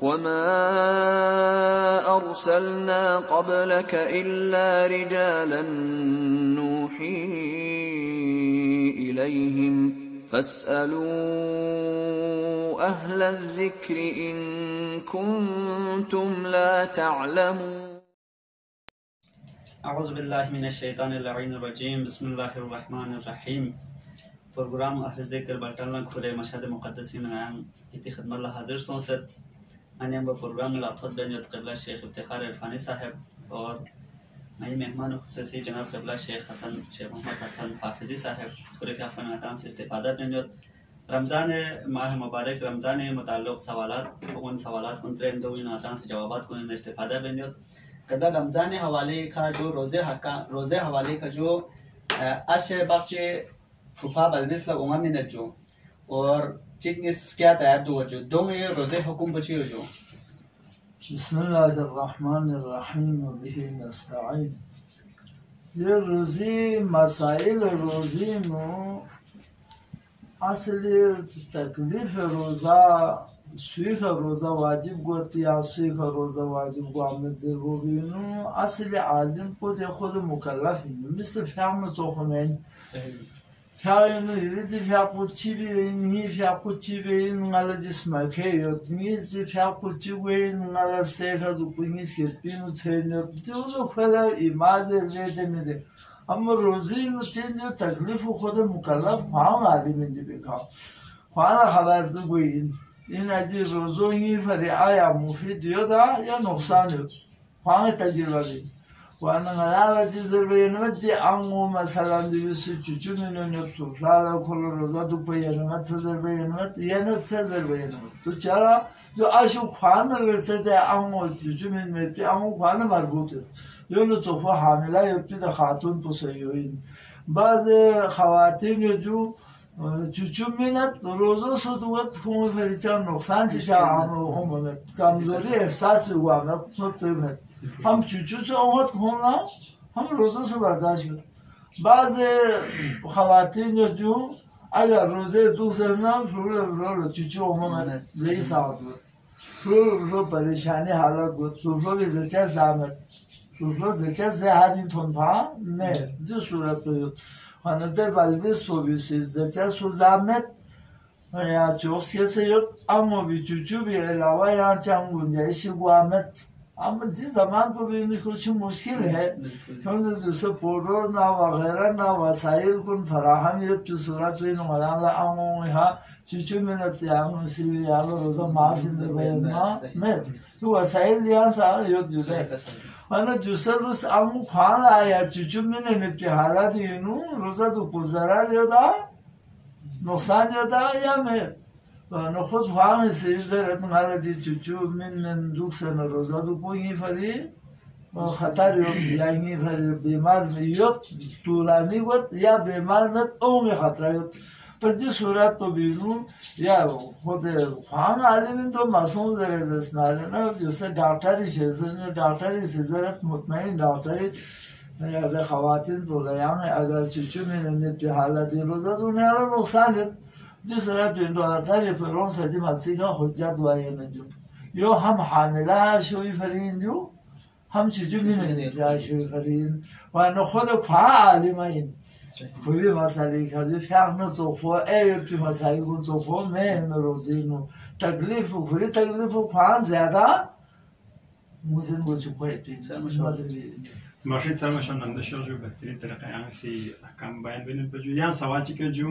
وما أرسلنا قبلك إلا رجالا نوحي إليهم فاسألوا أهل الذكر إن كنتم لا تعلمون. أعوذ بالله من الشيطان اللعين الرجيم. بسم الله الرحمن الرحيم. प्रोग्राम अहले ज़िक्र बटन खुले मशहद मुक़द्दसीन आयाम इति खिदमत ला हाजिर सोंसद अन्य प्रोग्राम में लाखत बेनियत क़िबला शेख इफ्तिखार इरफानी साहब और नई मेहमान खुसूसी जनाब क़िबला शेख मोहम्मद हसन हाफिज़ी साहब खुले फ़नातान से इस्तिफ़ादा बेनियत रमज़ान माह मुबारक रमज़ान मुताल्लिक़ सवालात उन सवालात को ट्रेन दो इन आतान से जवाबात को इन इस्तिफ़ादा बेनियत कदा रमज़ान हवाले का जो रोज़े हवाले का जो अशे बच्चे फुफा बल्बिस ला उमा मिनट जो और चिकनिस क्या तैयार दो जो दो में रोज़े हुकुम बची हो जो बिस्मिल्लाहिर्रहमानिर्रहीम व बिही नस्तईन। ये रोज़ी मसाइल रोज़ी में असली तकलीफ रोज़ा सुई का रोज़ा वाजिब गोती या सुई का रोज़ा वाजिब गो आमद ज़रूरीनो असली आलिम को जे खुद मुकल्लफ है मिसल फ़हम चौखमें फ़हम यदि फ़हम कुछ भी नहीं फ़हम कुछ भी नंगला जिस्म के यो नहीं जी फ़हम कुछ भी नंगला सेखा तो कुछ सिर्फ़िनो चेंजर जो लोग फला इमाज़ लेते नहीं थे हम रोज़ी में चेंजर तकलीफ खुद मुकल्लफ फ़हम आलिम इंदी बिखा फ़ाला खबर तो कोई इन अजी रोज़ों फरी आया मुफीद योदा या नुकसान हो फ़ांग तजुर्बा भी वाना गलाला चीज़र बेनमत जी आंगो मसाला दिविसु चुचु में ने तो लाला खोल रोज़ा तो बेनमत चीज़र बेनमत ये न चीज़र बेनमत तो चला जो आशु ख़ान रसते आंगो चुचु में ते आंगो ख़ान मरबूत यो न तो फ़ा हामिला यो पिता खातून पुसयोइन बाज़ ख़वातीन जो चुचु मिनट रोज़ों से तो वक्त खून फरिचा नुकसान चिचा हम कमज़ोरी एहसास हुआ मैं खुद हम चुचु से उम्र होना हम रोज़ों से बर्दाश्त कर बाज़ ख़वातीन जो अगर रोज़े दूसरे ना रो चुचु उम्र में यही साथ रो परेशानी हालत रो भी ज़्यादा ज़ामत रो ज़्यादा ज़्यादा थोड़ा में जो सूरत हो Another valvis provisions that just was Ahmed Josias Amo Vichubi, Lawaya Changunya, Shiguamet. This amount of Musil head comes to support now, Verana, Vasail, Kun Faraham to Suratrin, Malala Amoha, Chichumin at the Amosi, Rosa Martin, the Vena, met. To a Sailians are you to say. Ana Jusalus Amu Khala ya Chuchu Minute Hala Dinu, Rosa to Puzara Yoda, Nosanya da Yame. No hot one says that Maladi Chuchu Min and Dux and Rosa to Pungi Fadi, or Hatario Yangi Fadi Bimar Yot, to Laniwat, Ya Bimar met only Hatrayot. But this surat to be no, yeah, for the Hang element of Mason there is a snarl. You said doctor is a doctor is that Mutmain doctor is the Hawatin to the young Agar Chichumin and the Pihala de Rosa to Nero Sanet. This wrapped into a carry for one Satimatsika, Hojadwa and you. You ham Hamila show you for in you? Ham Chichumin and the show for in. Why no Hoda Fa Limain? खुली मसाले का जो fan चोफो A P मसाले को चोफो में रोज़ीनो तकलीफ खुली तकलीफ फ़ान ज़्यादा मुझे वो चुप है तो मार्शल साहब मशहूर नंदशोर जो बेहतरीन तरीक़े हैं सी काम बयान बिन बजू यहाँ सवाल चिके जो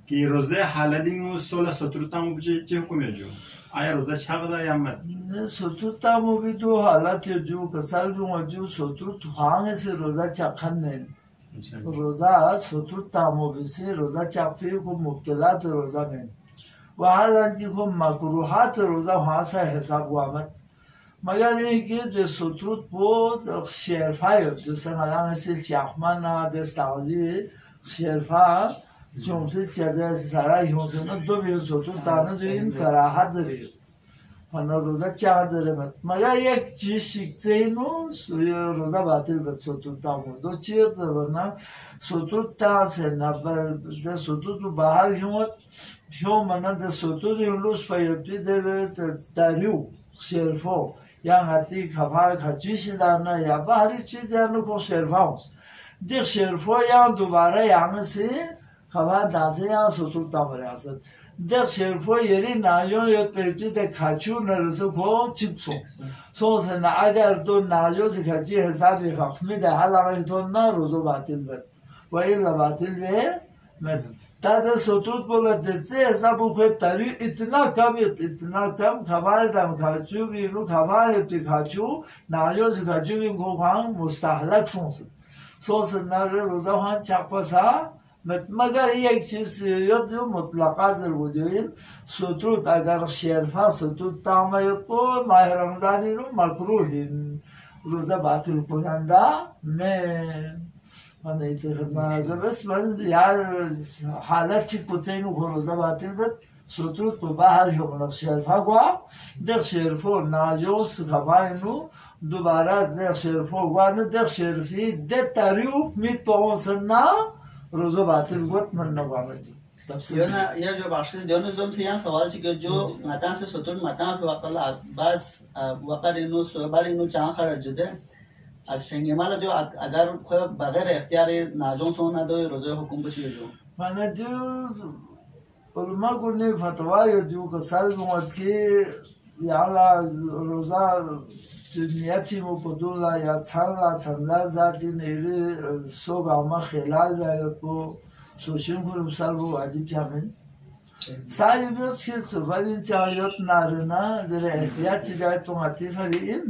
कि रोज़े हालदिंग में 16-17 मुझे जो हुक्म है जो आया रोज़ा छावदा या मत ने 17 मुझे तो हालत जो कसाल जो मौजूद 17 फ़ान से रोज़ा चाखन में रोज़ा 17 मुझे से रोज़ा चापे को मुब्तला रोज़ा में वहालांकि को मकरूहात रोज़ा वहाँ से हिसाब हुआ मत मगर ये कि जो 17 बहुत शेरफाय जो संगलांग से चाहमाना दस्तावेज़ी शेरफा जो से चर्चा सारा यूँ से न दो भी 17 ताने जो इन कराहत रही वरना रोजा चादर मत मगर एक चीज सीखते ही नो रोजा बातिल बच सोतुता हो दो चीज वरना सोतुता से ना पर द सोतुत बाहर क्यों मना द सोतुत यूलुस पायती दे तारियो शेरफो yang ati khafar khachisi dana ya bahari चीज यानो को शेरफाउस देख शेरफो या दोबारा yang से खफा दासे या सोतुता मरासत देख शेरफो येरी नायो यो पेटी दे खाचू नरसो को चिप्सो सोसे ना अगर तो नायो से खाची हिसाब खखमी दे हाला तो ना रोजो बातिल बत वही बातिल वे मैं ताते सोतुत बोला देते ऐसा बुखे तारी इतना कम खबार दम खाचू भी नु खबार पे खाचू नायो से खाचू भी को खान मुस्तहलक सोसे ना रोजा हां चापसा मगर एक चीज यो मुतलका जरूरी सोतुत अगर शेरफा सोतुत तामय तो माह रमजानी नु मकरूहिन रोजा बातिल कुनंदा में أنا يتخذ بس بعدين यार हालत ठीक कुछ ही नहीं रोजा बातिल बट सोतुत तो बाहर हो मतलब शेरफा गुआ देख शेरफो नाजोस खबाइनु दोबारा देख शेरफो गुआ ने देख शेरफी दे तारियो मित पहुंचना रोजा बातिल गुट मन नवा मजी तब से ना ये जो बाशिश दोनों जोम थे यहाँ सवाल छी कि जो माता से सोतुत माता पे वकला बस वकरिनु सोबारिनु चाह खड़ा जुदे अच्छा ये माला जो अगर कोई बगैर इख्तियार नाजों सो ना दो रोजे हुकुम बची जो माने जो उलमा को ने फतवा यो जो कसल मत के याला रोजा नियति मो पदुला या छाला छंदा जाती नेरे सो गामा खिलाल या तो सोशन को मिसाल वो वाजिब जामिन साइब से सुबह चाहिए नारना जरा एहतियात जाए तो आती फरीन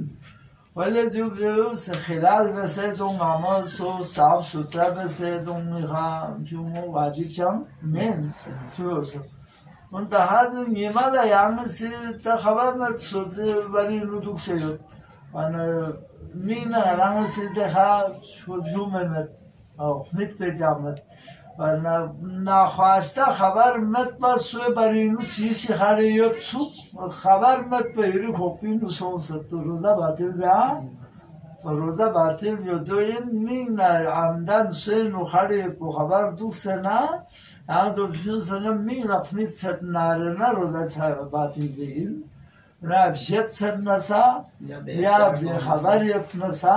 वाले जो से खिलाल वैसे तो मामा सो साफ सुथरा वैसे तो हाँ जो वो वाजिब चम मेन जो सो उन तहाद ये माला यहाँ से तो खबर मत सोचे बड़ी रुदुक से जो अन मीना रंग से देखा जो में मत मिट पे जामत वरना नाख्वास्ता खबर मत बस सोए बड़ी नु चीज़ खारे यो चुप खबर मत पे हिरू खोपी नु सोन सकते रोजा बातिल गया रोजा बातिल जो दो इन मीना आमदन सोए नु खारे को खबर दूसरे ना यहाँ तो दूसरे ना मीना अपनी छत नारे ना रोजा चाहे बातिल बेइन राब शेत छत नसा या बे खबर अपना सा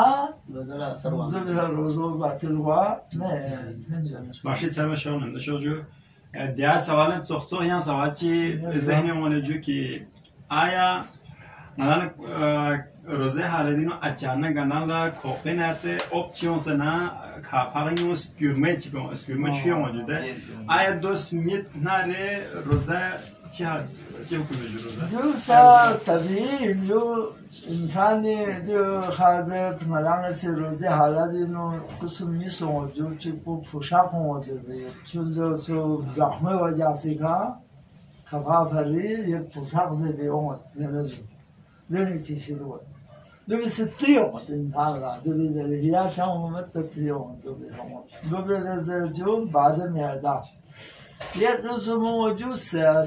रोज़ो बातिल हुआ नहीं बाशी सर शो नंद शो जो दिया सवाल चोखचो यहाँ सवाल ची ज़हन में वाले जो कि आया मतलब रोज़े हाले दिनों अचानक गनाला खोपे न आते ऑप्शन से ना खापारियों स्क्यूमेट क्यों मौजूद है आया दोस्त मित ना रे रोज़े क्या हुक्म है रोज़ा जो सा तभी जो इंसान ने जो खाजत मलांग से रोज़े हाले दिनों कुछ मिसों जो चिपको पोशाक मौजूद है जो ज़ख्मे वजह से का खपा भरी ये पोशाक से भी लेने चीज़ तो दो भी सत्रियों मत इंसान ला दो भी ज़रूरी हिया चाहूँ मत सत्रियों दो भी लज़े जो बाद में आता ये किस्म मौजूद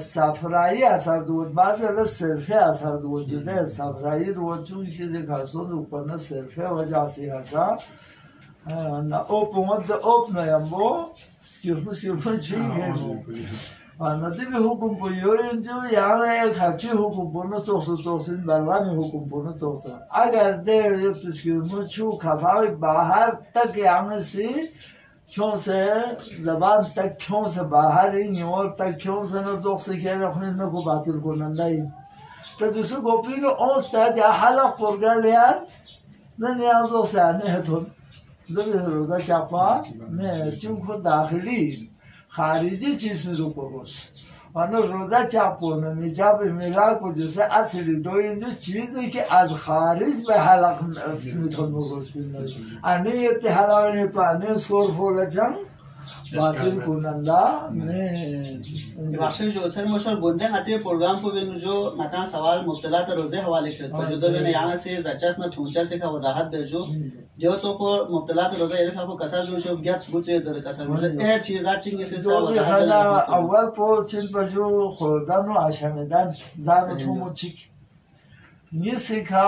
सफराई असर दूध बाद ले सिर्फ़े असर दूध जुदे सफराई दूध जो चीज़ खासों ऊपर न सिर्फ़े वजह से ऐसा ना ओपन यम्बो स्क्यूर चीज़ नदी भी हुकुम को यो जो यार एक अच्छी हुकुम बोलना चौसठ बल्ला में हुकुम बोलना चौसठ अगर दे पिछले खफावी बाहर तक यहाँ से क्यों से ज़बान तक क्यों से बाहर ही और तक क्यों से न चौसठ के रखने न को बातिल को नंदाई तो दूसरे गोपी ने ओस तक या हालत पर गया यार न यार तो से आने हैं तो जब रोज़ा चापा ने चुंको दाखिली खारिजी चीज़ में रुको बस और रोज़ा चापो न मिजाब मिला को जैसे असली दो इन जो चीज़ है कि आज खारिज में हालत में तो बस भी नहीं आने ये ते हालत में तो आने स्कोर फोला चंग बातिल कुनंदा ने वाशिश जो सर मुझे बोलते हैं आते प्रोग्राम को भी जो नाता सवाल मुब्तला तो रोज़े हवाले के तो जो तो यहाँ से जच्चास न थूंचा से का वजाहत दे जो तो को मुब्तला तो रोज़े ये खापो कसर जो शो ज्ञात बुझे जो कसर मुझे ये चीज़ आती है से जो भी खाना अव्वल पर चिंत बजो खुदानो आशामेदान ज़ानो थूमुचिक ये सीखा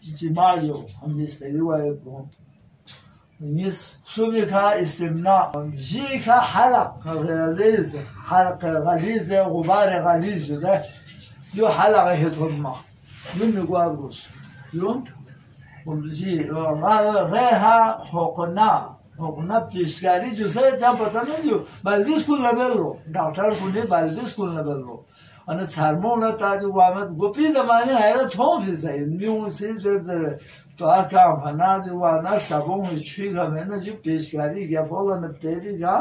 जिमायो हम बिस्तरी वाले को ये सुबह का इस्तेमना जी का हलक गलीज गुबार गलीज ده यो حلقه هتوما يوم نقابلوس يوم وبزي غيرها حقنا پیشگاری دوسرے جا پتا نہیں جو بلبیس کن لبلو ڈاکٹر کنی بلبیس کن لبلو انا چرمون تا جو وامد گوپی زمانی هایلا تون فیزایی میون سیزر تو اکام هنا جو وانا سبون چی گمینه جو پیشگاری گفولن پیویگا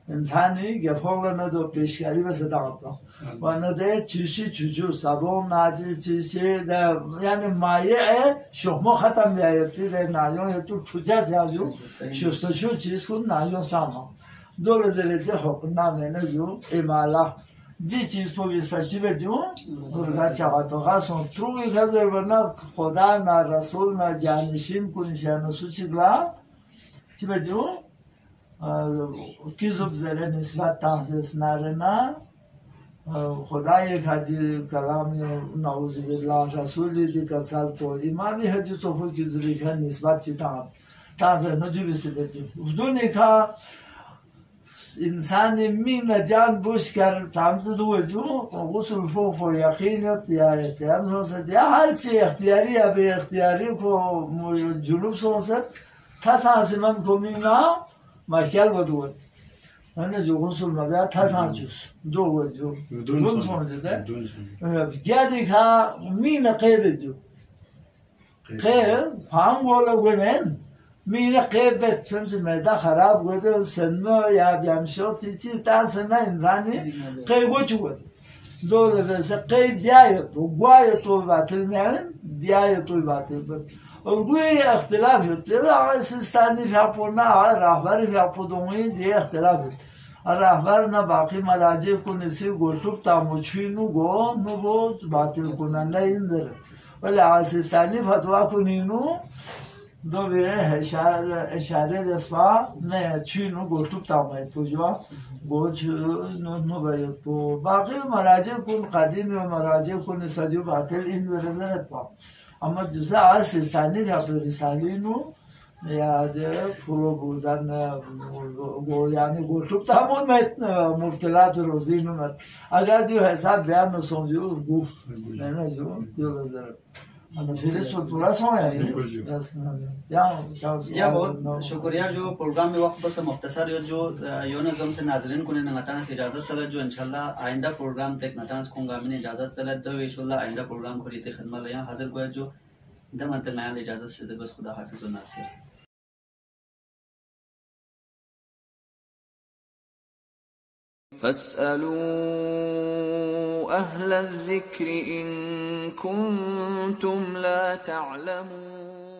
انسانی گفولن دو پیشگاری بس داغتا وانا ده چیشی چجو سبون ناجی چیشی ده یعنی مایه شما ختم بیایتی ده نایون تو چوجه زیادو شستشو چیز کن نایون ساما دول درجه حقنا مینه جو امالا دی چیز پو بیسرچی بدیون درگاه چاقاتوغا سون تروی خزر برنا خدا نا رسول نا جانشین کنشان سو چیگلا چی بدیون کیزوب زره نسبت تحسیس نارنا خدای خاجی کلامی نعوذ بالله رسولی دی کسال تو امامی حجی صفو کیزوبی که نسبت چی تحسیس نجو بیسی بدیون دونی که انسانی مین جان بوش کر تامزد وجو غسل فوق و یقینیت یا احتیام سوست یا هر چی اختیاری یا به اختیاری کو جنوب سوست تاسانسی من کمینا مکل بدود من جو غسل مگه تاسانچوس دو وجو دون سونده ده گردی که مین قیب جو قیب فانگولا گمین میره قیبت چند میده خراب گوده سنو یا بیامشو تیچی تا سنه انسانی قیبو چود دوله بسه قیب بیاید و گوی تو باطل میارن بیاید تو باطل بد و گوی اختلاف یود لیده آقای سیستانی فیاپونا آقای رهبری فیاپودونگی دیگه اختلاف یود رهبر نه باقی مراجع کنیسی گلتوب تاموچینو گو نو بود باطل کننده این داره ولی آقای سیستانی فتوا کنینو دو بیره اشاره رسما نه چینو گلتوب تاماید پوجوا گوچ نو باید پو باقی مراجع کن قدیمی و مراجع کن سدیو باطل این ورزنت پا اما جزء از سیستانی که پر رسالینو یا ده پرو بودن یعنی گلتوب تامون مت مبتلات روزینو مت اگر دیو حساب بیان نسونجو گو نه جو دیو بزرگ या बहुत शुक्रिया जो प्रोग्राम में वक्त बस मुख्तसर जो नज़म से नाजरीन को नतान से इजाज़त चला जो इंशाल्लाह आइंदा प्रोग्राम तक नतान को गामी इजाज़त चला तो इंशाल्लाह आइंदा प्रोग्राम को रीते खदमत यहाँ हाजिर हुआ जो दम तक नया इजाज़त से बस खुदा हाफिज़ व नासिर فاسألوا أهل الذكر إن كنتم لا تعلمون